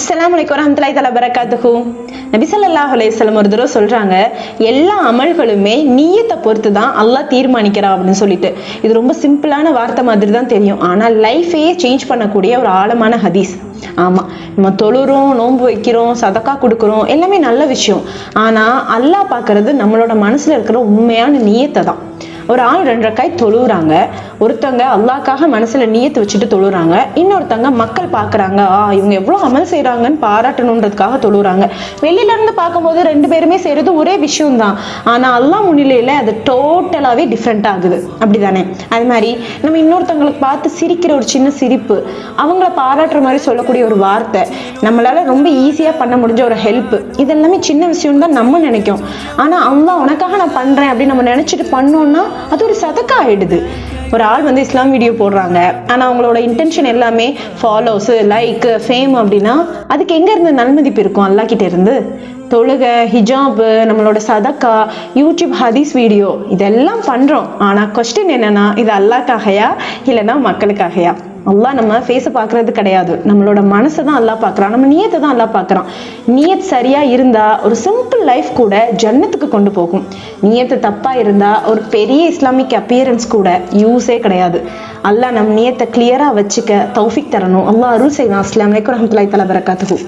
அஸ்ஸலாமு அலைக்கும் வரஹ்மத்துல்லாஹி தஆலா பரகாத்துஹு. நபி ஸல்லல்லாஹு அலைஹி வஸல்லம் ஒரு தடவை சொல்றாங்க, எல்லா அமல்களுமே நியத்தை பொறுத்து தான் அல்லாஹ் தீர்மானிக்கிறான் அப்படின்னு சொல்லிட்டு. இது ரொம்ப சிம்பிளான வார்த்தை மாதிரி தான் தெரியும், ஆனால் லைஃபையே சேஞ்ச் பண்ணக்கூடிய ஒரு ஆழமான ஹதீஸ். ஆமா, நம்ம தொழுறோம், நோன்பு வைக்கிறோம், சதக்கா கொடுக்குறோம், எல்லாமே நல்ல விஷயம். ஆனா அல்லாஹ் பார்க்கறது நம்மளோட மனசுல இருக்கிற உண்மையான நியத்தை தான். ஒரு ஆள் 2 ரக்காய் தொழுறாங்க, ஒருத்தவங்க அல்லாஹ்க்காக மனசுல நியத்து வச்சுட்டு தொழுறாங்க, இன்னொருத்தவங்க மக்கள் பாக்குறாங்க இவங்க எவ்வளவு அமல் செய்யறாங்கன்னு பாராட்டணுன்றதுக்காக தொழுறாங்க. வெளியில இருந்து பார்க்கும்போது 2 பேருமே செய்யறது ஒரே விஷயம் தான், ஆனா அல்லாஹ் முன்னிலையில அது டோட்டலாவே டிஃப்ரெண்ட் ஆகுது. அப்படிதானே? அது மாதிரி நம்ம இன்னொருத்தவங்களுக்கு பார்த்து சிரிக்கிற ஒரு சின்ன சிரிப்பு, அவங்கள பாராட்டுற மாதிரி சொல்லக்கூடிய ஒரு வார்த்தை, நம்மளால ரொம்ப ஈஸியா பண்ண முடிஞ்ச ஒரு ஹெல்ப், இதெல்லாமே சின்ன விஷயம் தான் நம்ம நினைக்கும். ஆனா அல்லாஹ் உனக்காக நான் பண்றேன் அப்படின்னு நம்ம நினைச்சிட்டு பண்ணோம்னா அது ஒரு சதக்கா ஆயிடுது. ஒரு ஆள் இஸ்லாம் வீடியோ போடுறாங்க, ஆனா அவங்களோட இன்டென்ஷன் எல்லாமே ஃபாலோஸ், லைக், ஃபேம் அப்படின்னா அதுக்கு எங்க இருந்து நன்மதிப்பு இருக்கும்? அல்லாஹ் கிட்ட இருந்து. தொழுகை, ஹிஜாப், நம்மளோட சதக்கா, யூடியூப் ஹதீஸ் வீடியோ இதெல்லாம் பண்றோம். ஆனா கொஸ்டின் என்னன்னா, இது அல்லாஹ்க்காகயா இல்லைன்னா மக்களுக்காகயா? அல்லாஹ் நம்ம ஃபேஸை பார்க்கறது கிடையாது, நம்மளோட மனசை தான் அல்லாஹ் பார்க்கறான், நம்ம நியத்தை தான் அல்லாஹ் பார்க்கறான். நியத் சரியா இருந்தா ஒரு சிம்பிள் லைஃப் கூட ஜன்னத்துக்கு கொண்டு போகும். நியத்து தப்பா இருந்தா ஒரு பெரிய இஸ்லாமிக் அப்பியரன்ஸ் கூட யூஸே கிடையாது. அல்லாஹ் நம்ம நியத்தை கிளியரா வச்சுக்க தௌஃபிக் தரணும். அல்லாஹ் அருள் செய்வான். அஸ்ஸலாமு அலைக்கும் வரஹ்மத்துல்லாஹி தஆலா பரகாத்துஹு.